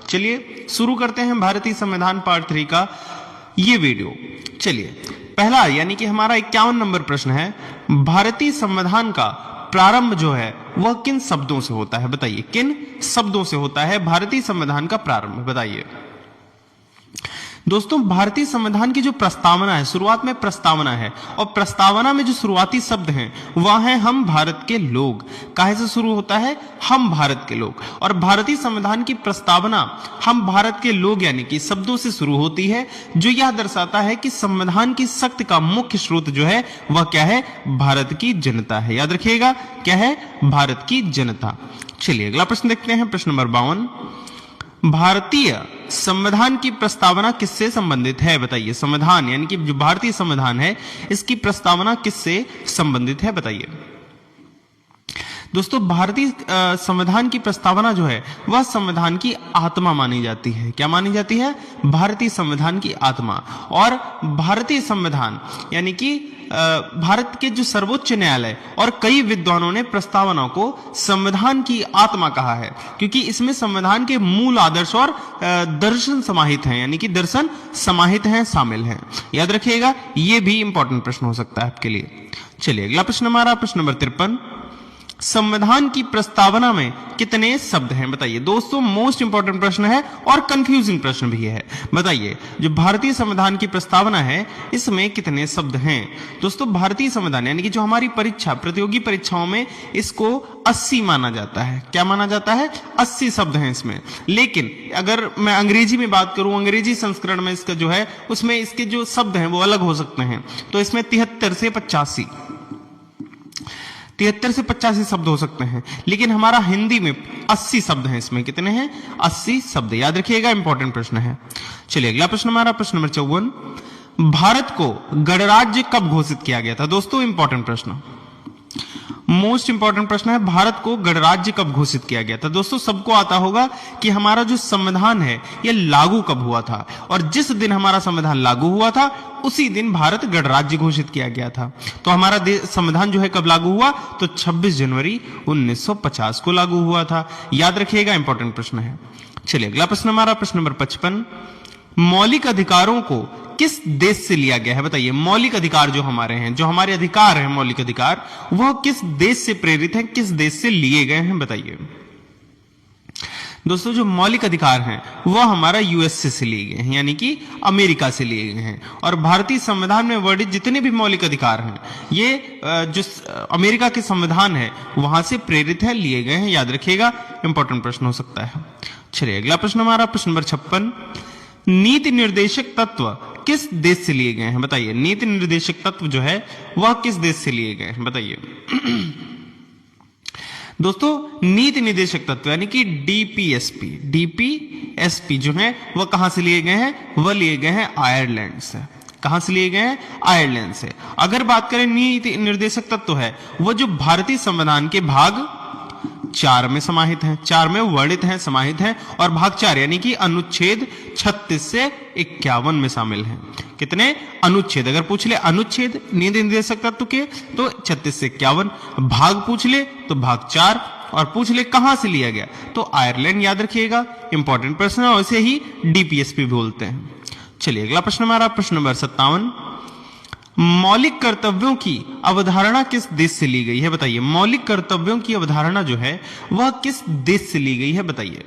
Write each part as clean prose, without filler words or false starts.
चलिए शुरू करते हैं भारतीय संविधान पार्ट 3 का ये वीडियो। चलिए पहला यानी कि हमारा 51 नंबर प्रश्न है, भारतीय संविधान का प्रारंभ जो है वह किन शब्दों से होता है? बताइए किन शब्दों से होता है भारतीय संविधान का प्रारंभ? बताइए दोस्तों, भारतीय संविधान की जो प्रस्तावना है, शुरुआत में प्रस्तावना है और प्रस्तावना में जो शुरुआती शब्द हैं वह है हम भारत के लोग। काहे से शुरू होता है? हम भारत के लोग। और भारतीय संविधान की प्रस्तावना हम भारत के लोग यानी कि शब्दों से शुरू होती है, जो यह दर्शाता है कि संविधान की शक्ति का मुख्य स्रोत जो है वह क्या है? भारत की जनता है। याद रखिएगा क्या है? भारत की जनता। चलिए अगला प्रश्न देखते हैं, प्रश्न नंबर 52। भारतीय संविधान की प्रस्तावना किससे संबंधित है? बताइए संविधान यानी कि जो भारतीय संविधान है इसकी प्रस्तावना किससे संबंधित है? बताइए दोस्तों, भारतीय संविधान की प्रस्तावना जो है वह संविधान की आत्मा मानी जाती है। क्या मानी जाती है? भारतीय संविधान की आत्मा। और भारतीय संविधान यानी कि भारत के जो सर्वोच्च न्यायालय और कई विद्वानों ने प्रस्तावना को संविधान की आत्मा कहा है, क्योंकि इसमें संविधान के मूल आदर्श और दर्शन समाहित हैं, यानी कि दर्शन समाहित हैं, शामिल हैं। याद रखिएगा, यह भी इंपॉर्टेंट प्रश्न हो सकता है आपके लिए। चलिए अगला प्रश्न हमारा प्रश्न नंबर 53। संविधान की प्रस्तावना में कितने शब्द हैं? बताइए दोस्तों, मोस्ट इंपॉर्टेंट प्रश्न है और कंफ्यूजिंग प्रश्न भी है। बताइए जो भारतीय संविधान की प्रस्तावना है इसमें कितने शब्द हैं? दोस्तों, भारतीय संविधान यानी कि जो हमारी परीक्षा, प्रतियोगी परीक्षाओं में इसको 80 माना जाता है। क्या माना जाता है? 80 शब्द हैं इसमें। लेकिन अगर मैं अंग्रेजी में बात करूं, अंग्रेजी संस्करण में इसका जो है उसमें इसके जो शब्द हैं वो अलग हो सकते हैं। तो इसमें 73 से 85 शब्द हो सकते हैं, लेकिन हमारा हिंदी में 80 शब्द हैं। इसमें कितने हैं? 80 शब्द। याद रखिएगा, इंपॉर्टेंट प्रश्न है। चलिए अगला प्रश्न हमारा प्रश्न नंबर 54। भारत को गणराज्य कब घोषित किया गया था? दोस्तों इंपॉर्टेंट प्रश्न, मोस्ट इंपॉर्टेंट प्रश्न है, भारत को गणराज्य कब घोषित किया गया था? दोस्तों सबको आता होगा कि हमारा जो संविधान है यह लागू कब हुआ था, और जिस दिन हमारा संविधान लागू हुआ था उसी दिन भारत गणराज्य घोषित किया गया था। तो हमारा संविधान जो है कब लागू हुआ? तो 26 जनवरी 1950 को लागू हुआ था। याद रखिएगा, इंपॉर्टेंट प्रश्न है। चलिए अगला प्रश्न हमारा प्रश्न नंबर 55। मौलिक अधिकारों को किस देश से लिया गया है? बताइए मौलिक अधिकार जो हमारे हैं, जो हमारे अधिकार हैं मौलिक अधिकार, वह किस देश से प्रेरित हैं, किस देश से लिए गए हैं? बताइए दोस्तों, जो मौलिक अधिकार हैं वह हमारा यूएसए से लिए गए हैं, यानी कि अमेरिका से लिए गए हैं। और भारतीय संविधान में वर्णित जितने भी मौलिक अधिकार हैं ये जो अमेरिका के संविधान है वहां से प्रेरित है, लिए गए हैं। याद रखिएगा, इंपॉर्टेंट प्रश्न हो सकता है। चलिए अगला प्रश्न हमारा प्रश्न नंबर 56। नीति निर्देशक तत्व किस देश से लिए गए हैं? बताइए नीति निर्देशक तत्व जो है वह किस देश से लिए गए हैं? बताइए दोस्तों, नीति निर्देशक तत्व यानी कि डीपीएसपी जो है वह कहां से लिए गए हैं? वह लिए गए हैं आयरलैंड से। कहां से लिए गए हैं? आयरलैंड से। अगर बात करें नीति निर्देशक तत्व है वह जो भारतीय संविधान के भाग 4 में समाहित हैं, 4 में वर्णित हैं, समाहित हैं। और भाग 4 यानी कि अनुच्छेद 36 से 51 में शामिल हैं। कितने अनुच्छेद? अगर पूछ ले अनुच्छेद नीति निर्देशक तत्व के तो 36 से 51, भाग पूछ ले तो भाग 4, और पूछ ले कहां से लिया गया तो आयरलैंड। याद रखिएगा, इंपॉर्टेंट प्रश्न है, और इसे ही डीपीएसपी बोलते हैं। चलिए अगला प्रश्न हमारा प्रश्न नंबर 57। मौलिक कर्तव्यों की अवधारणा किस देश से ली गई है? बताइए मौलिक कर्तव्यों की अवधारणा जो है वह किस देश से ली गई है? बताइए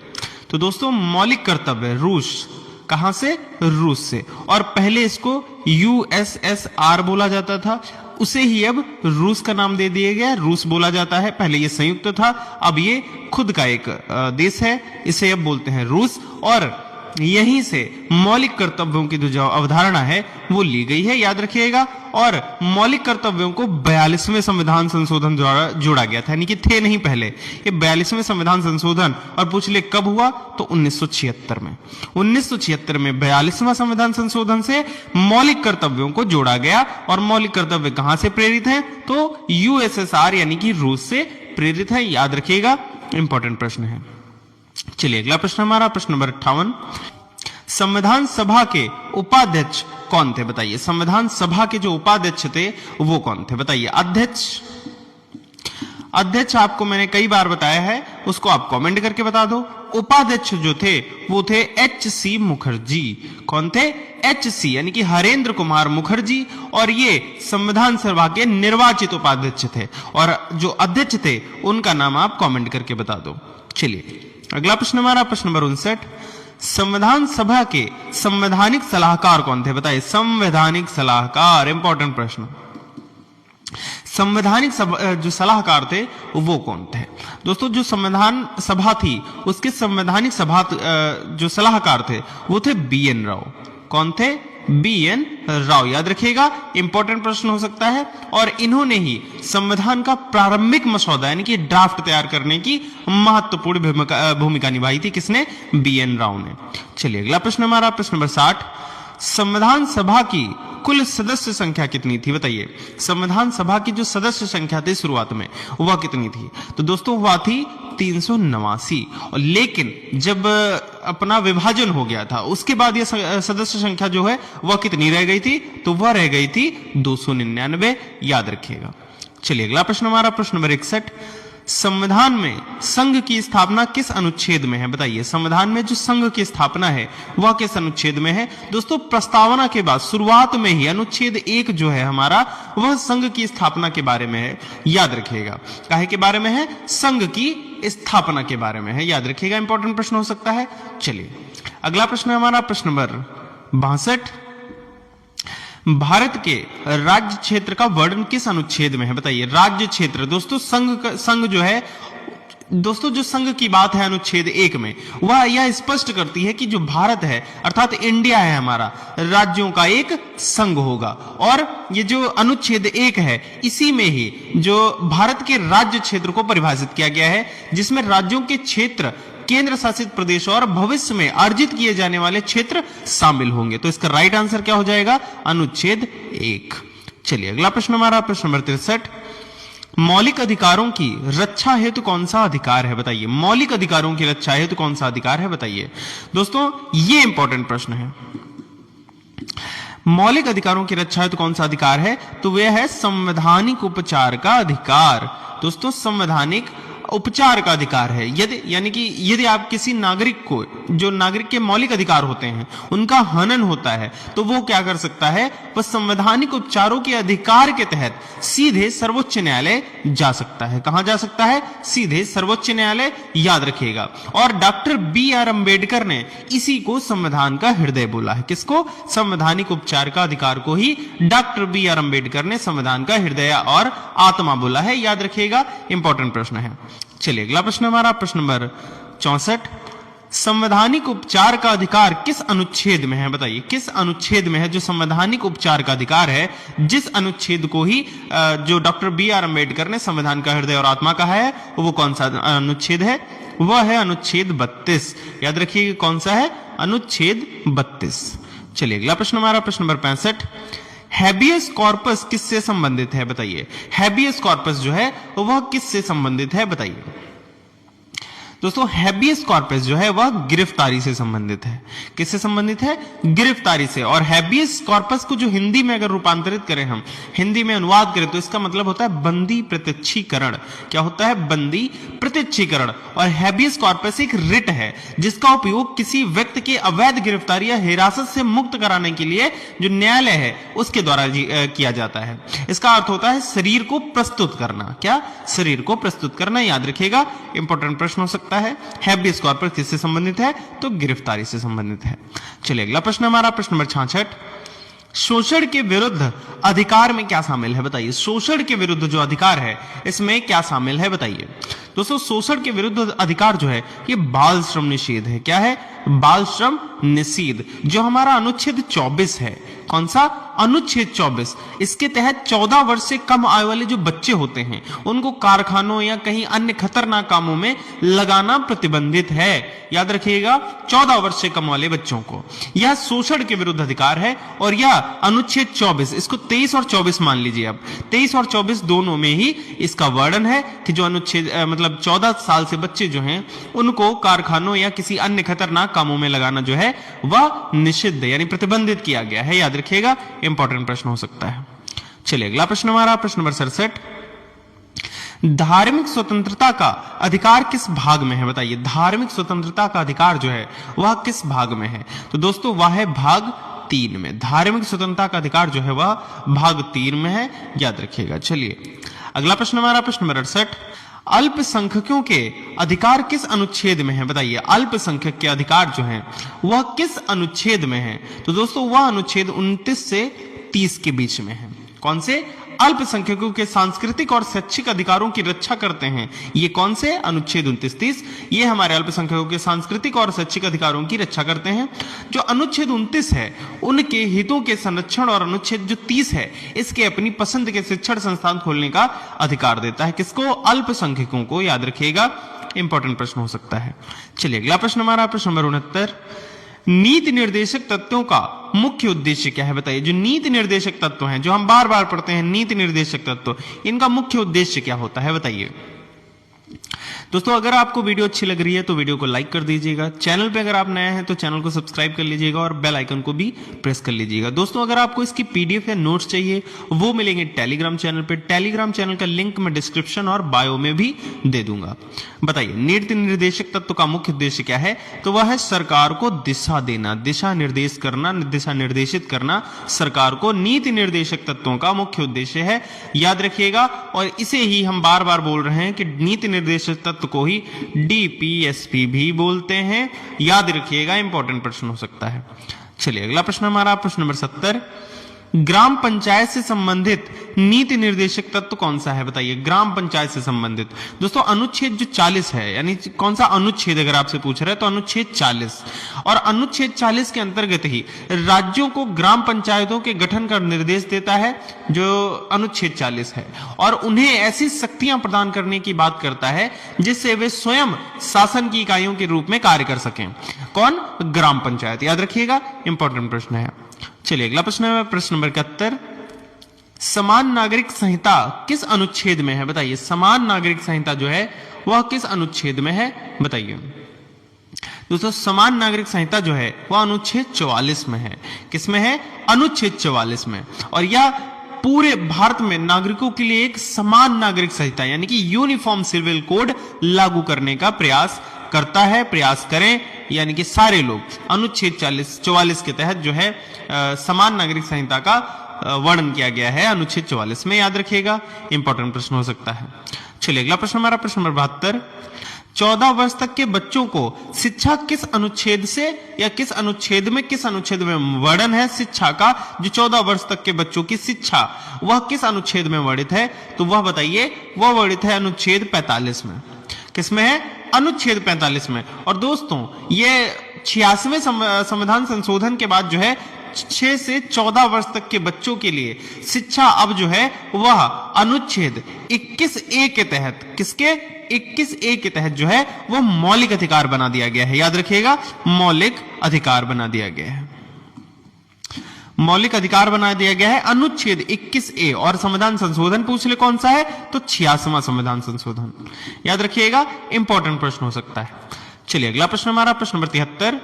तो दोस्तों, मौलिक कर्तव्य रूस। कहां से? रूस से। और पहले इसको यूएसएसआर बोला जाता था, उसे ही अब रूस का नाम दे दिया गया, रूस बोला जाता है। पहले ये संयुक्त था, अब ये खुद का एक देश है, इसे अब बोलते हैं रूस। और यहीं से मौलिक कर्तव्यों की जो अवधारणा है वो ली गई है। याद रखिएगा, और मौलिक कर्तव्यों को 42वें संविधान संशोधन द्वारा जोड़ा गया था, यानी कि थे नहीं पहले। ये 42वें संविधान संशोधन, और पूछ ले कब हुआ तो 1976 में। 1976 में 42वां संविधान संशोधन से मौलिक कर्तव्यों को जोड़ा गया। और मौलिक कर्तव्य कहां से प्रेरित हैं? तो यूएसएसआर यानी कि रूस से प्रेरित है। याद रखिएगा, इंपॉर्टेंट प्रश्न है। चलिए अगला प्रश्न हमारा प्रश्न नंबर 58। संविधान सभा के उपाध्यक्ष कौन थे? बताइए संविधान सभा के जो उपाध्यक्ष थे वो कौन थे? बताइए अध्यक्ष आपको मैंने कई बार बताया है, उसको आप कमेंट करके बता दो। उपाध्यक्ष जो थे वो थे H.C. मुखर्जी। कौन थे? H.C. यानी कि हरेंद्र कुमार मुखर्जी, और ये संविधान सभा के निर्वाचित उपाध्यक्ष थे, और जो अध्यक्ष थे उनका नाम आप कमेंट करके बता दो। चलिए अगला प्रश्न हमारा प्रश्न नंबर 59, संविधान सभा के संवैधानिक सलाहकार कौन थे? बताइए, संवैधानिक सलाहकार, इंपॉर्टेंट प्रश्न। संवैधानिक जो सलाहकार थे वो कौन थे? दोस्तों जो संविधान सभा थी उसके संवैधानिक सभा जो सलाहकार थे वो थे B.N. राव। कौन थे? B.N. राव, याद रखिएगा, इंपॉर्टेंट प्रश्न हो सकता है। और इन्होंने ही संविधान का प्रारंभिक मसौदा यानी कि ड्राफ्ट तैयार करने की महत्वपूर्ण भूमिका निभाई थी। किसने? B.N. राव ने। चलिए अगला प्रश्न हमारा प्रश्न नंबर 60, संविधान सभा की कुल सदस्य संख्या कितनी थी? बताइए, संविधान सभा की जो सदस्य संख्या थी शुरुआत में वह कितनी थी? तो दोस्तों वह थी 389। लेकिन जब अपना विभाजन हो गया था उसके बाद यह सदस्य संख्या जो है वह कितनी रह गई थी? तो वह रह गई थी 299, याद रखिएगा। चलिए अगला प्रश्न हमारा प्रश्न नंबर 61, संविधान में संघ की स्थापना किस अनुच्छेद में है? बताइए, संविधान में जो संघ की स्थापना है वह किस अनुच्छेद में है? दोस्तों प्रस्तावना के बाद शुरुआत में ही अनुच्छेद 1 जो है हमारा वह संघ की स्थापना के बारे में है, याद रखिएगा। काहे के बारे में है? संघ की स्थापना के बारे में है, याद रखिएगा, इंपॉर्टेंट प्रश्न हो सकता है। चलिए अगला प्रश्न है हमारा प्रश्न नंबर 62, भारत के राज्य क्षेत्र का वर्णन किस अनुच्छेद में है? बताइए, राज्य क्षेत्र। दोस्तों संघ जो है, दोस्तों जो संघ की बात है अनुच्छेद 1 में वह यह स्पष्ट करती है कि जो भारत है अर्थात इंडिया है हमारा, राज्यों का एक संघ होगा। और ये जो अनुच्छेद 1 है इसी में ही जो भारत के राज्य क्षेत्र को परिभाषित किया गया है, जिसमें राज्यों के क्षेत्र, केंद्र शासित प्रदेश और भविष्य में अर्जित किए जाने वाले क्षेत्र शामिल होंगे। तो इसका राइट आंसर क्या हो जाएगा? अनुच्छेद 1। चलिए अगला प्रश्न हमारा प्रश्न नंबर 63, मौलिक अधिकारों की रक्षा हेतु कौन सा अधिकार है? बताइए, मौलिक अधिकारों की रक्षा हेतु कौन सा अधिकार है? बताइए दोस्तों, ये इंपॉर्टेंट प्रश्न है। मौलिक अधिकारों की रक्षा हेतु कौन सा अधिकार है? तो वह है संवैधानिक उपचार का अधिकार। दोस्तों संवैधानिक उपचार का अधिकार है। यदि आप किसी नागरिक को, जो नागरिक के मौलिक अधिकार होते हैं उनका हनन होता है तो वो क्या कर सकता है? वह संवैधानिक उपचारों के अधिकार के तहत सीधे सर्वोच्च न्यायालय जा सकता है। कहां जा सकता है? सीधे सर्वोच्च न्यायालय, याद रखिएगा। और डॉक्टर B.R. अम्बेडकर ने इसी को संविधान का हृदय बोला है। किसको? संवैधानिक उपचार का अधिकार को ही डॉक्टर B.R. अम्बेडकर ने संविधान का हृदय और आत्मा बोला है, याद रखिएगा, इंपॉर्टेंट प्रश्न है। चलिए अगला प्रश्न हमारा प्रश्न नंबर 64, संवैधानिक उपचार का अधिकार किस अनुच्छेद में है? बताइए, किस अनुच्छेद में है जो संवैधानिक उपचार का अधिकार है, जिस अनुच्छेद को ही जो डॉक्टर B.R. अम्बेडकर ने संविधान का हृदय और आत्मा कहा है वो कौन सा अनुच्छेद है? वह है अनुच्छेद 32, याद रखिए कौन सा है? अनुच्छेद 32। चलिए अगला प्रश्न हमारा प्रश्न नंबर 65, हैबियस कॉर्पस किससे संबंधित है? बताइए, हैबियस कॉर्पस जो है वह किससे संबंधित है? बताइए दोस्तों, हैबियस कॉर्पस जो है वह गिरफ्तारी से संबंधित है। किससे संबंधित है? गिरफ्तारी से। और हैबियस कॉर्पस को जो हिंदी में अगर रूपांतरित करें, हम हिंदी में अनुवाद करें तो इसका मतलब होता है बंदी प्रत्यक्षीकरण। क्या होता है? बंदी प्रत्यक्षीकरण। और हैबियस कॉर्पस एक रिट है जिसका उपयोग किसी व्यक्ति के अवैध गिरफ्तारी या हिरासत से मुक्त कराने के लिए जो न्यायालय है उसके द्वारा किया जाता है। इसका अर्थ होता है शरीर को प्रस्तुत करना। क्या? शरीर को प्रस्तुत करना, याद रखिएगा, इंपॉर्टेंट प्रश्न हो सकता है। हैबियस कॉर्पस किससे संबंधित है? तो गिरफ्तारी से संबंधित है। चलिए अगला प्रश्न हमारा प्रश्न नंबर 66, शोषण के विरुद्ध अधिकार में क्या शामिल है? बताइए, शोषण के विरुद्ध जो अधिकार है इसमें क्या शामिल है? बताइए दोस्तों, शोषण के विरुद्ध अधिकार जो है ये बाल श्रम निषेध है। क्या है? बाल श्रम निषेध, जो हमारा अनुच्छेद 24 है। कौन सा? अनुच्छेद 24। इसके तहत 14 वर्ष से कम आयु वाले जो बच्चे होते हैं उनको कारखानों या कहीं अन्य खतरनाक कामों में लगाना प्रतिबंधित है। याद रखिएगा, 14 वर्ष से कम वाले बच्चों को। यह शोषण के विरुद्ध अधिकार है। और यह अनुच्छेद 24, इसको 23 और 24 मान लीजिए। अब 23 और 24 दोनों में ही इसका वर्णन है कि जो अनुच्छेद मतलब 14 साल से बच्चे जो हैं उनको कारखानों या किसी अन्य खतरनाक कामों में लगाना जो है वह निषिद्ध यानी प्रतिबंधित किया गया है। याद रखिएगा, इंपॉर्टेंट प्रश्न हो सकता है। चलिए अगला प्रश्न हमारा प्रश्न नंबर 67, धार्मिक स्वतंत्रता का अधिकार किस भाग में है? बताइए, धार्मिक स्वतंत्रता का अधिकार जो है वह किस भाग में है? तो दोस्तों वह है भाग 3 में। धार्मिक स्वतंत्रता का अधिकार जो है वह भाग 3 में है, याद रखिएगा। चलिए अगला प्रश्न हमारा प्रश्न नंबर 68, अल्पसंख्यकों के अधिकार किस अनुच्छेद में है? बताइए, अल्पसंख्यक के अधिकार जो हैं वह किस अनुच्छेद में है? तो दोस्तों वह अनुच्छेद 29 से 30 के बीच में है। कौन से? अल्पसंख्यकों के सांस्कृतिक और शैक्षिक अधिकारों की रक्षा करते हैं। ये कौन से? अनुच्छेद 29-30। ये हमारे अल्पसंख्यकों के सांस्कृतिक और शैक्षिक अधिकारों की रक्षा करते हैं। जो अनुच्छेद 29 है उनके हितों के संरक्षण, और अनुच्छेद जो 30 है इसके अपनी पसंद के शिक्षण संस्थान खोलने का अधिकार देता है। किसको? अल्पसंख्यकों को, याद रखिएगा, इंपॉर्टेंट प्रश्न हो सकता है। चलिए अगला प्रश्न हमारा प्रश्न नंबर 69, नीति निर्देशक तत्वों का मुख्य उद्देश्य क्या है? बताइए, जो नीति निर्देशक तत्व हैं, जो हम बार बार पढ़ते हैं, नीति निर्देशक तत्व, इनका मुख्य उद्देश्य क्या होता है? बताइए। दोस्तों अगर आपको वीडियो अच्छी लग रही है तो वीडियो को लाइक कर दीजिएगा। चैनल पे अगर आप नए हैं तो चैनल को सब्सक्राइब कर लीजिएगा और बेल आइकन को भी प्रेस कर लीजिएगा। दोस्तों अगर आपको इसकी पीडीएफ या नोट्स चाहिए वो मिलेंगे टेलीग्राम चैनल पे। टेलीग्राम चैनल का लिंक मैं डिस्क्रिप्शन और बायो में भी दे दूंगा। बताइए, नीति निर्देशक तत्व का मुख्य उद्देश्य क्या है? तो वह है सरकार को दिशा देना, दिशा निर्देश करना, दिशा निर्देशित करना। सरकार को नीति निर्देशक तत्वों का मुख्य उद्देश्य है, याद रखिएगा। और इसे ही हम बार बार बोल रहे हैं कि नीति निर्देशक तत्व को ही डीपीएसपी भी बोलते हैं, याद रखिएगा, इंपॉर्टेंट प्रश्न हो सकता है। चलिए अगला प्रश्न हमारा प्रश्न नंबर 70, ग्राम पंचायत से संबंधित नीति निर्देशक तत्व कौन सा है? बताइए, ग्राम पंचायत से संबंधित। दोस्तों अनुच्छेद जो 40 है, यानी कौन सा अनुच्छेद अगर आपसे पूछ रहे हैं तो अनुच्छेद 40। और अनुच्छेद 40 के अंतर्गत ही राज्यों को ग्राम पंचायतों के गठन का निर्देश देता है, जो अनुच्छेद 40 है, और उन्हें ऐसी शक्तियां प्रदान करने की बात करता है जिससे वे स्वयं शासन की इकाइयों के रूप में कार्य कर सकें। कौन? ग्राम पंचायत, याद रखिएगा, इंपॉर्टेंट प्रश्न है। चलिए अगला प्रश्न है प्रश्न नंबर 71, समान नागरिक संहिता किस अनुच्छेद में है? बताइए, समान नागरिक संहिता जो है वह किस अनुच्छेद में है? बताइए। दोस्तों समान नागरिक संहिता जो है वह अनुच्छेद 44 में है। किस में है? अनुच्छेद 44 में। और यह पूरे भारत में नागरिकों के लिए एक समान नागरिक संहिता यानी कि यूनिफॉर्म सिविल कोड लागू करने का प्रयास करता है। प्रयास करें यानी कि सारे लोग। अनुच्छेद 44 के तहत जो है समान नागरिक संहिता का वर्णन किया गया है अनुच्छेद 44 में, याद रखिएगा, इंपॉर्टेंट प्रश्न हो सकता है। चलिए अगला प्रश्न हमारा प्रश्न नंबर 72, 14 वर्ष तक के बच्चों को शिक्षा किस अनुच्छेद से या किस अनुच्छेद में वर्णन है शिक्षा का? जो 14 वर्ष तक के बच्चों की शिक्षा वह किस अनुच्छेद में वर्णित है? तो वह बताइए, वह वर्णित है अनुच्छेद 45 में। किसमें है? अनुच्छेद 45 में। और दोस्तों ये 86वें संविधान संशोधन के बाद जो है 6 से 14 वर्ष तक के बच्चों के लिए शिक्षा अब जो है वह अनुच्छेद 21A के तहत, किसके? 21A के तहत जो है वह मौलिक अधिकार बना दिया गया है, याद रखिएगा, मौलिक अधिकार बना दिया गया है। मौलिक अधिकार बना दिया गया है अनुच्छेद 21A। और संविधान संशोधन पूछ ले कौन सा है? तो 86वां संविधान संशोधन, याद रखिएगा, इंपॉर्टेंट प्रश्न हो सकता है। चलिए अगला प्रश्न हमारा प्रश्न नंबर 73,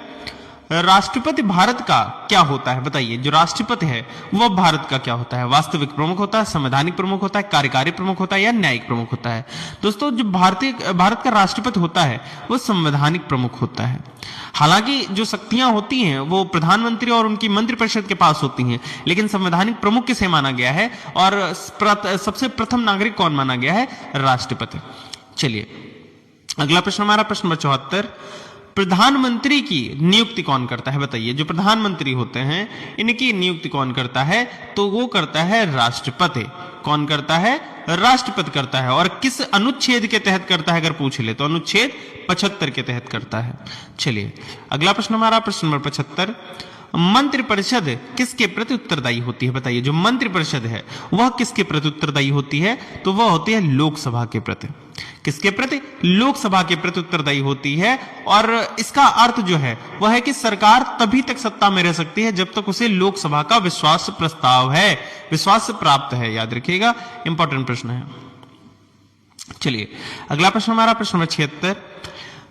राष्ट्रपति भारत का क्या होता है? बताइए, जो राष्ट्रपति है वह भारत का क्या होता है? वास्तविक प्रमुख होता है, संवैधानिक प्रमुख होता है, कार्यकारी प्रमुख होता है या न्यायिक प्रमुख होता है? दोस्तों जो भारत का राष्ट्रपति होता है वह संवैधानिक प्रमुख होता है। हालांकि जो शक्तियां होती हैं वो प्रधानमंत्री और उनकी मंत्रिपरिषद के पास होती हैं, लेकिन संवैधानिक प्रमुख किसे माना गया है और सबसे प्रथम नागरिक कौन माना गया है? राष्ट्रपति। चलिए अगला प्रश्न हमारा प्रश्न नंबर 74, प्रधानमंत्री की नियुक्ति कौन करता है? बताइए, जो प्रधानमंत्री होते हैं इनकी नियुक्ति कौन करता है? तो वो करता है राष्ट्रपति। कौन करता है? राष्ट्रपति करता है। और किस अनुच्छेद के तहत करता है अगर पूछ ले तो अनुच्छेद 75 के तहत करता है। चलिए अगला प्रश्न हमारा प्रश्न नंबर 75, मंत्रिपरिषद किसके प्रति उत्तरदायी होती है? बताइए, जो मंत्रिपरिषद है वह किसके प्रति उत्तरदायी होती है? तो वह होती है लोकसभा के प्रति। किसके प्रति? लोकसभा के प्रति उत्तरदायी होती है। और इसका अर्थ जो है वह है कि सरकार तभी तक सत्ता में रह सकती है जब तक उसे लोकसभा का विश्वास प्रस्ताव है, विश्वास प्राप्त है, याद रखिएगा, इंपॉर्टेंट प्रश्न है। चलिए अगला प्रश्न हमारा प्रश्न नंबर 76,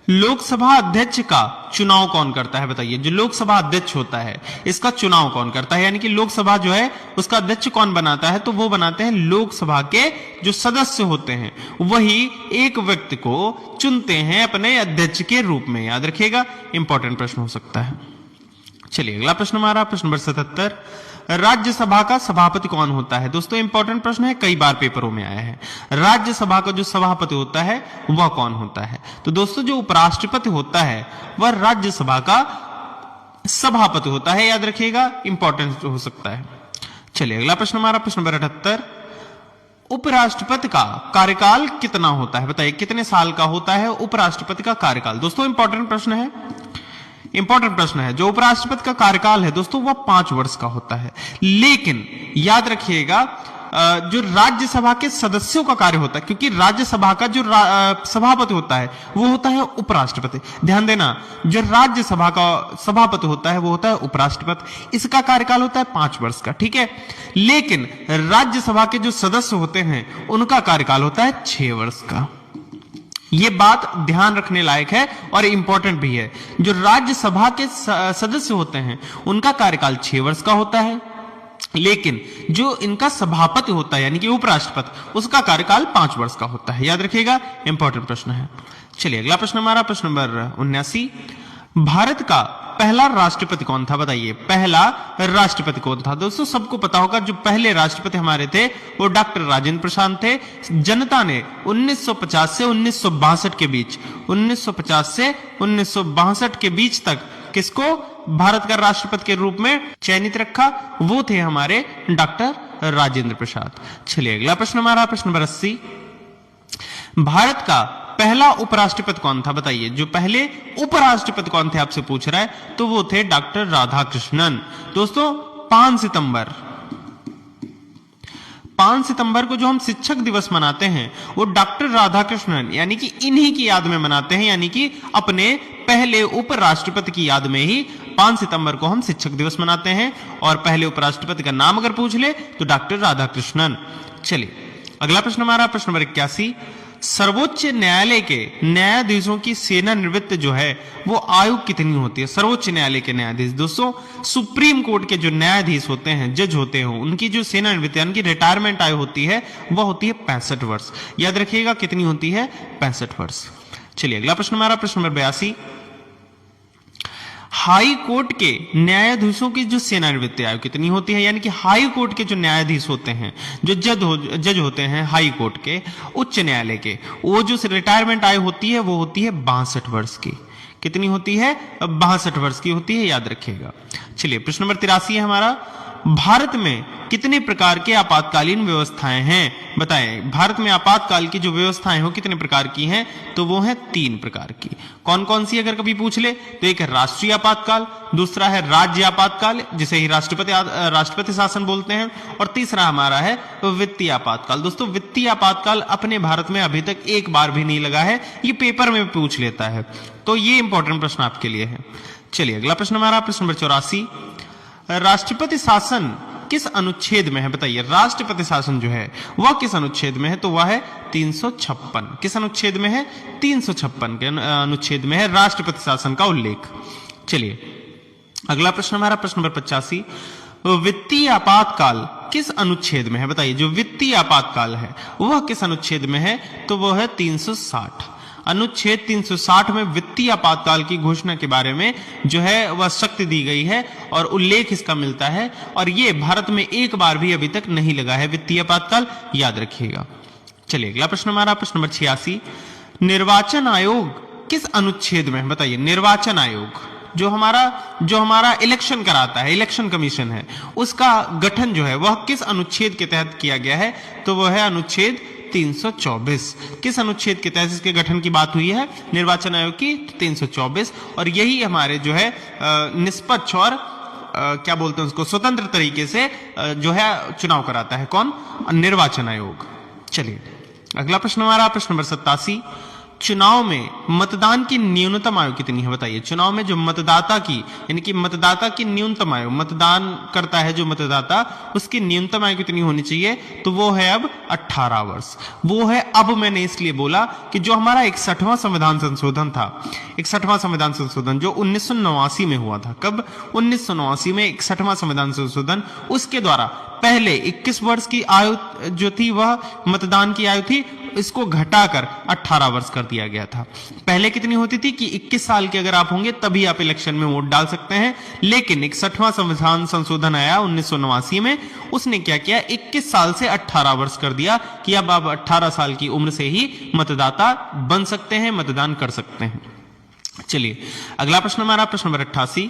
लोकसभा अध्यक्ष का चुनाव कौन करता है? बताइए, जो लोकसभा अध्यक्ष होता है इसका चुनाव कौन करता है? यानी कि लोकसभा जो है उसका अध्यक्ष कौन बनाता है? तो वो बनाते हैं लोकसभा के जो सदस्य होते हैं, वही एक व्यक्ति को चुनते हैं अपने अध्यक्ष के रूप में। याद रखिएगा, इंपॉर्टेंट प्रश्न हो सकता है। चलिए अगला प्रश्न हमारा प्रश्न नंबर 77, राज्यसभा का सभापति कौन होता है? दोस्तों इंपॉर्टेंट प्रश्न है, कई बार पेपरों में आया है। राज्यसभा का जो सभापति होता है वह कौन होता है? तो दोस्तों जो उपराष्ट्रपति होता है वह राज्यसभा का सभापति होता है। याद रखिएगा, इंपॉर्टेंट हो सकता है। चलिए अगला प्रश्न हमारा प्रश्न नंबर 78, उपराष्ट्रपति का कार्यकाल कितना होता है? बताइए, कितने साल का होता है उपराष्ट्रपति का कार्यकाल? दोस्तों इंपॉर्टेंट प्रश्न है, इंपॉर्टेंट प्रश्न है। जो उपराष्ट्रपति का कार्यकाल है दोस्तों वह 5 वर्ष का होता है। लेकिन याद रखिएगा, जो राज्यसभा के सदस्यों का कार्य होता है, क्योंकि राज्यसभा का जो सभापति होता है वो होता है उपराष्ट्रपति। ध्यान देना, जो राज्यसभा का सभापति होता है वो होता है उपराष्ट्रपति। इसका कार्यकाल होता है 5 वर्ष का, ठीक है। लेकिन राज्यसभा के जो सदस्य होते हैं उनका कार्यकाल होता है 6 वर्ष का। ये बात ध्यान रखने लायक है और इंपॉर्टेंट भी है। जो राज्यसभा के सदस्य होते हैं उनका कार्यकाल 6 वर्ष का होता है, लेकिन जो इनका सभापति होता है यानी कि उपराष्ट्रपति, उसका कार्यकाल 5 वर्ष का होता है। याद रखिएगा, इंपॉर्टेंट प्रश्न है। चलिए अगला प्रश्न हमारा प्रश्न नंबर 79, भारत का पहला राष्ट्रपति कौन था? बताइए, पहला राष्ट्रपति कौन था? दोस्तों सबको पता होगा, जो पहले राष्ट्रपति हमारे थे वो डॉक्टर राजेंद्र प्रसाद थे। जनता ने 1950 से 1962 के बीच, 1950 से 1962 के बीच तक किसको भारत का राष्ट्रपति के रूप में चयनित रखा? वो थे हमारे डॉक्टर राजेंद्र प्रसाद। चलिए अगला प्रश्न हमारा प्रश्न नंबर 80, भारत का पहला उपराष्ट्रपति कौन था? बताइए, जो पहले उपराष्ट्रपति कौन थे आपसे पूछ रहा है, तो वो थे डॉक्टर राधाकृष्णन। दोस्तों 5 सितंबर को जो हम शिक्षक दिवस मनाते हैं वो डॉक्टर राधाकृष्णन यानी कि इन्हीं की याद में मनाते हैं, यानी कि अपने पहले उपराष्ट्रपति की याद में ही 5 सितंबर को हम शिक्षक दिवस मनाते हैं। और पहले उपराष्ट्रपति का नाम अगर पूछ ले तो डॉक्टर राधाकृष्णन। चलिए अगला प्रश्न हमारा प्रश्न नंबर 81, सर्वोच्च न्यायालय के न्यायाधीशों की सेवानिवृत्त जो है वो आयु कितनी होती है? सर्वोच्च न्यायालय के न्यायाधीश, दोस्तों सुप्रीम कोर्ट के जो न्यायाधीश होते हैं, जज होते हैं, उनकी जो सेवानिवृत्ति यानी कि रिटायरमेंट आयु होती है वह होती है 65 वर्ष। याद रखिएगा, कितनी होती है? 65 वर्ष। चलिए अगला प्रश्न हमारा प्रश्न नंबर 82, हाई कोर्ट के न्यायाधीशों की जो सेवानिवृत्ति आयु कितनी होती है? यानी कि हाई कोर्ट के जो न्यायाधीश होते हैं, जो जज होते हैं हाई कोर्ट के, उच्च न्यायालय के, वो जो रिटायरमेंट आयु होती है वो होती है 62 वर्ष की। कितनी होती है? 62 वर्ष की होती है। याद रखिएगा। चलिए प्रश्न नंबर 83 है हमारा, भारत में कितने प्रकार के आपातकालीन व्यवस्थाएं हैं? बताएं, भारत में आपातकाल की जो व्यवस्थाएं हो कितने प्रकार की हैं? तो वो है 3 प्रकार की। कौन कौन सी अगर कभी पूछ ले तो एक है राष्ट्रीय आपातकाल, दूसरा है राज्य आपातकाल जिसे ही राष्ट्रपति शासन बोलते हैं, और तीसरा हमारा है वित्तीय आपातकाल। दोस्तों वित्तीय आपातकाल अपने भारत में अभी तक एक बार भी नहीं लगा है, ये पेपर में पूछ लेता है, तो ये इंपॉर्टेंट प्रश्न आपके लिए है। चलिए अगला प्रश्न हमारा प्रश्न नंबर 84, राष्ट्रपति शासन किस अनुच्छेद में है? बताइए, राष्ट्रपति शासन जो है वह किस अनुच्छेद में है? तो वह है 356। किस अनुच्छेद में है? 356 के अनुच्छेद में है राष्ट्रपति शासन का उल्लेख। चलिए अगला प्रश्न हमारा प्रश्न नंबर 85, वित्तीय आपातकाल किस अनुच्छेद में है? बताइए, जो वित्तीय आपातकाल है वह किस अनुच्छेद में है? तो वह है 360। अनुच्छेद 360 में वित्तीय आपातकाल की घोषणा के बारे में जो है वह शक्ति दी गई है और उल्लेख इसका मिलता है, और ये भारत में एक बार भी अभी तक नहीं लगा है वित्तीय आपातकाल। याद रखिएगा। चलिए अगला प्रश्न हमारा प्रश्न नंबर 86, निर्वाचन आयोग किस अनुच्छेद में है? बताइए, निर्वाचन आयोग जो हमारा इलेक्शन कराता है, इलेक्शन कमीशन है, उसका गठन जो है वह किस अनुच्छेद के तहत किया गया है? तो वह है अनुच्छेद 324। किस अनुच्छेद के तहत इसके गठन की बात हुई है? निर्वाचन आयोग की 324। और यही हमारे जो है निष्पक्ष और क्या बोलते हैं उसको, स्वतंत्र तरीके से जो है चुनाव कराता है। कौन? निर्वाचन आयोग। चलिए अगला प्रश्न हमारा प्रश्न नंबर 87, चुनाव में मतदान की न्यूनतम आयु कितनी है बताइए। चुनाव में जो मतदाता की यानी कि मतदाता की न्यूनतम आयु, मतदान करता है जो मतदाता, उसकी न्यूनतम आयु कितनी होनी चाहिए, तो वो है अब 18 वर्ष। वो है अब, मैंने इसलिए बोला कि जो हमारा 61वां संविधान संशोधन था, 61वां संविधान संशोधन जो 1989 में हुआ था, कब, 1989 में 61वां संविधान संशोधन, उसके द्वारा पहले 21 वर्ष की आयु जो थी वह मतदान की आयु थी, इसको घटाकर 18 वर्ष कर दिया गया था। पहले कितनी होती थी कि 21 साल के अगर आप होंगे तभी आप इलेक्शन में वोट डाल सकते हैं, लेकिन 61वां संविधान संशोधन आया 1989 में, उसने क्या किया, 21 साल से 18 वर्ष कर दिया कि अब आप 18 साल की उम्र से ही मतदाता बन सकते हैं, मतदान कर सकते हैं। चलिए अगला प्रश्न हमारा प्रश्न नंबर 88,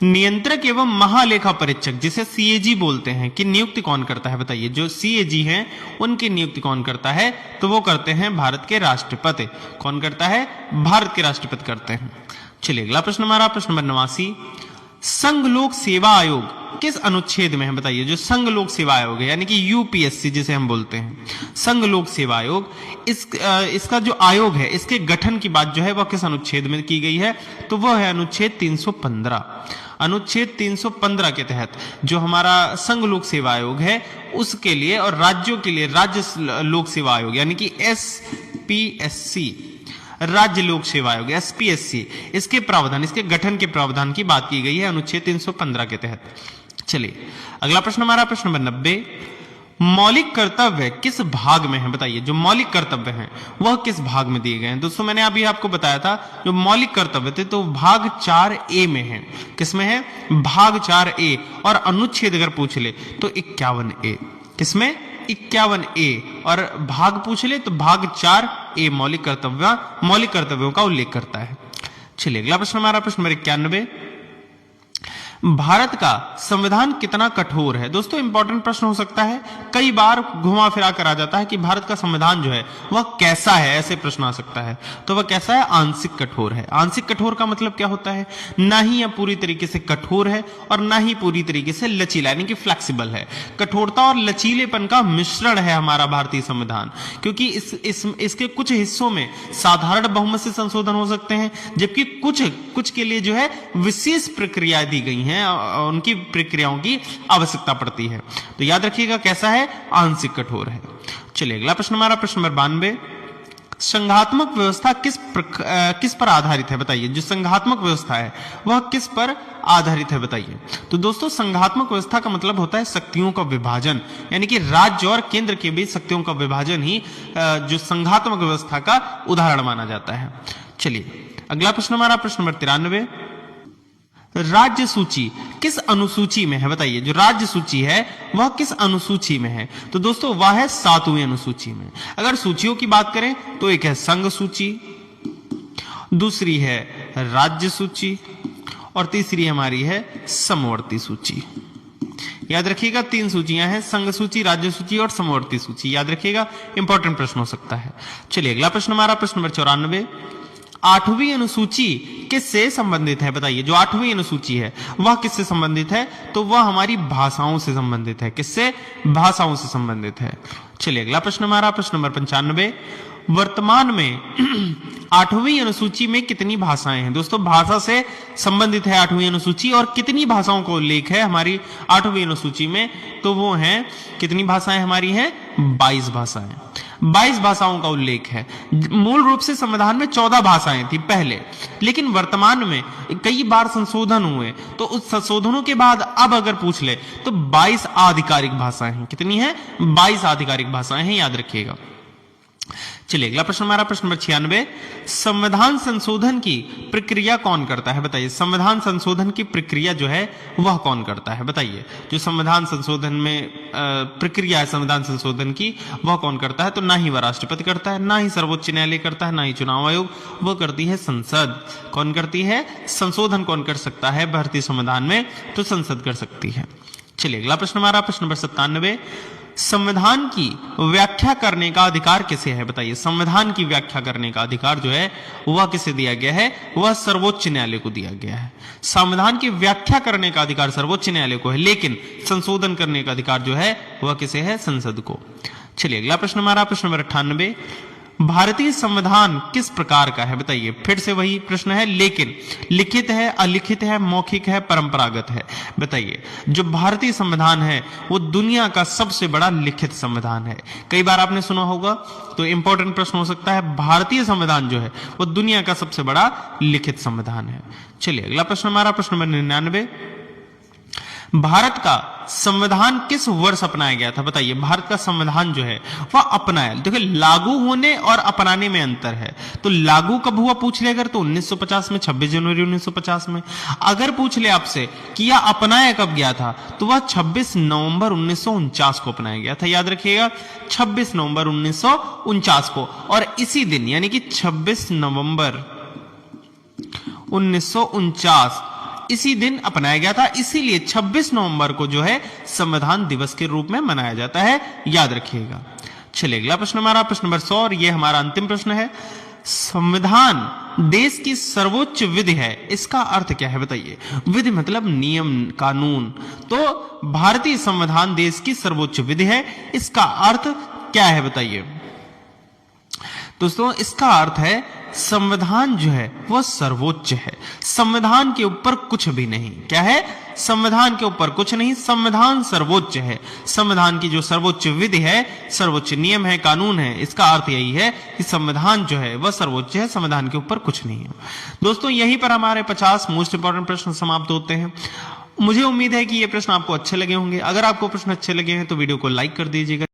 नियंत्रक एवं महालेखा परीक्षक जिसे सीएजी बोलते हैं की नियुक्ति कौन करता है बताइए। जो सीएजी हैं उनकी नियुक्ति कौन करता है, तो वो करते हैं भारत के राष्ट्रपति। कौन करता है, भारत के राष्ट्रपति करते हैं। चलिए अगला प्रश्न हमारा प्रश्न नंबर 89, संघ लोक सेवा आयोग किस अनुच्छेद में है बताइए। जो संघ लोक सेवा आयोग है यानी कि यूपीएससी जिसे हम बोलते हैं, संघ लोक सेवा आयोग, इसका जो आयोग है, इसके गठन की बात जो है वह किस अनुच्छेद में की गई है, तो वह है अनुच्छेद 315। अनुच्छेद 315 के तहत जो हमारा संघ लोक सेवा आयोग है उसके लिए और राज्यों के लिए राज्य लोक सेवा आयोग यानी कि एसपीएससी, राज्य लोक सेवा आयोग एसपीएससी, इसके प्रावधान, इसके गठन के प्रावधान की बात की गई है अनुच्छेद 315 के तहत। चलिए अगला प्रश्न हमारा प्रश्न नंबर 90, मौलिक कर्तव्य किस भाग में है बताइए। जो मौलिक कर्तव्य हैं वह किस भाग में दिए गए हैं। दोस्तों मैंने अभी आपको बताया था जो मौलिक कर्तव्य थे तो भाग 4A में है। किसमें है, भाग 4A, और अनुच्छेद अगर पूछ ले तो 51A। किसमें, 51A, और भाग पूछ ले तो भाग 4A मौलिक कर्तव्यों का उल्लेख करता है। चलिए अगला प्रश्न हमारा प्रश्न नंबर 91, भारत का संविधान कितना कठोर है। दोस्तों इंपॉर्टेंट प्रश्न हो सकता है, कई बार घुमा फिरा कर आ जाता है कि भारत का संविधान जो है वह कैसा है, ऐसे प्रश्न आ सकता है। तो वह कैसा है, आंशिक कठोर है। आंशिक कठोर का मतलब क्या होता है, ना ही यह पूरी तरीके से कठोर है और ना ही पूरी तरीके से लचीला यानी कि फ्लेक्सिबल है। कठोरता और लचीलेपन का मिश्रण है हमारा भारतीय संविधान, क्योंकि इसके कुछ हिस्सों में साधारण बहुमत से संशोधन हो सकते हैं, जबकि कुछ के लिए जो है विशेष प्रक्रिया दी गई हैं, उनकी प्रक्रियाओं की आवश्यकता पड़ती है। तो याद रखिएगा कैसा है, आंशिक कठोर है। चलिए अगला प्रश्न हमारा प्रश्न नंबर 92, संघात्मक व्यवस्था किस पर आधारित है बताइए। जो संघात्मक व्यवस्था है वह किस पर आधारित है बताइए। तो दोस्तों संघात्मक व्यवस्था का मतलब होता है शक्तियों का विभाजन, यानी कि राज्य और केंद्र के बीच शक्तियों का विभाजन ही जो संघात्मक व्यवस्था का उदाहरण माना जाता है। चलिए अगला प्रश्न हमारा प्रश्न नंबर 93, राज्य सूची किस अनुसूची में है बताइए। जो राज्य सूची है वह किस अनुसूची में है, तो दोस्तों वह है 7वीं अनुसूची में। अगर सूचियों की बात करें तो एक है संघ सूची, दूसरी है राज्य सूची, और तीसरी हमारी है समवर्ती सूची। याद रखिएगा 3 सूचियां हैं, संघ सूची, राज्य सूची और समवर्ती सूची। याद रखिएगा, इंपॉर्टेंट प्रश्न हो सकता है। चलिए अगला प्रश्न हमारा प्रश्न नंबर 94, 8वीं अनुसूची किससे संबंधित है बताइए। जो 8वीं अनुसूची है वह किससे संबंधित है, तो वह हमारी भाषाओं से संबंधित है। किससे, भाषाओं से संबंधित है। चलिए अगला प्रश्न हमारा प्रश्न नंबर 95, वर्तमान में 8वीं अनुसूची में कितनी भाषाएं हैं। दोस्तों भाषा से संबंधित है 8वीं अनुसूची, और कितनी भाषाओं का उल्लेख है हमारी 8वीं अनुसूची में, तो वो हैं, कितनी भाषाएं हमारी हैं, 22 भाषाएं। 22 भाषाओं का उल्लेख है। मूल रूप से संविधान में 14 भाषाएं थी पहले, लेकिन वर्तमान में कई बार संशोधन हुए, तो उस संशोधनों के बाद अब अगर पूछ ले तो 22 आधिकारिक भाषाएं हैं। कितनी है, 22 आधिकारिक भाषाएं हैं, याद रखिएगा। चलिए अगला प्रश्न हमारा प्रश्न नंबर 96, संविधान संशोधन की प्रक्रिया कौन करता है बताइए। संविधान संशोधन की प्रक्रिया जो है वह कौन करता है बताइए। जो संविधान संशोधन में प्रक्रिया है संविधान संशोधन की, वह कौन करता है, तो ना ही वह राष्ट्रपति करता है, ना ही सर्वोच्च न्यायालय करता है, ना ही चुनाव आयोग, वह करती है संसद। कौन करती है, संशोधन कौन कर सकता है भारतीय संविधान में, तो संसद कर सकती है। चलिए अगला प्रश्न हमारा प्रश्न नंबर 97, संविधान की व्याख्या करने का अधिकार किसे है बताइए। संविधान की व्याख्या करने का अधिकार जो है वह किसे दिया गया है, वह सर्वोच्च न्यायालय को दिया गया है। संविधान की व्याख्या करने का अधिकार सर्वोच्च न्यायालय को है, लेकिन संशोधन करने का अधिकार जो है वह किसे है, संसद को। चलिए अगला प्रश्न हमारा प्रश्न नंबर 98, भारतीय संविधान किस प्रकार का है बताइए। फिर से वही प्रश्न है, लेकिन लिखित है, अलिखित है, मौखिक है, परंपरागत है, बताइए। जो भारतीय संविधान है वो दुनिया का सबसे बड़ा लिखित संविधान है। कई बार आपने सुना होगा, तो इंपॉर्टेंट प्रश्न हो सकता है, भारतीय संविधान जो है वो दुनिया का सबसे बड़ा लिखित संविधान है। चलिए अगला प्रश्न हमारा प्रश्न नंबर 99, भारत का संविधान किस वर्ष अपनाया गया था बताइए। भारत का संविधान जो है वह अपनाया, देखिए लागू होने और अपनाने में अंतर है। तो लागू कब हुआ पूछ ले अगर, तो 1950 में, 26 जनवरी 1950 में। अगर पूछ ले आपसे कि यह अपनाया कब गया था, तो वह 26 नवंबर 1949 को अपनाया गया था। याद रखिएगा 26 नवंबर 1949 को। और इसी दिन यानी कि 26 नवंबर 1949 इसी दिन अपनाया गया था, इसीलिए 26 नवंबर को जो है संविधान दिवस के रूप में मनाया जाता है, याद रखिएगा। चलिए अगला प्रश्न हमारा प्रश्न नंबर 100 और ये हमारा अंतिम प्रश्न है। संविधान देश की सर्वोच्च विधि है, इसका अर्थ क्या है बताइए। विधि मतलब नियम, कानून। तो भारतीय संविधान देश की सर्वोच्च विधि है, इसका अर्थ क्या है बताइए। दोस्तों इसका अर्थ है संविधान जो है वह सर्वोच्च है, संविधान के ऊपर कुछ भी नहीं। क्या है? संविधान के ऊपर कुछ नहीं, संविधान सर्वोच्च है। संविधान की जो सर्वोच्च विधि है, सर्वोच्च नियम है, कानून है, इसका अर्थ यही है कि संविधान जो है वह सर्वोच्च है, संविधान के ऊपर कुछ नहीं है। दोस्तों यहीं पर हमारे 50 मोस्ट इंपॉर्टेंट प्रश्न समाप्त होते हैं। मुझे उम्मीद है कि ये प्रश्न आपको अच्छे लगे होंगे। अगर आपको प्रश्न अच्छे लगे हैं तो वीडियो को लाइक कर दीजिएगा।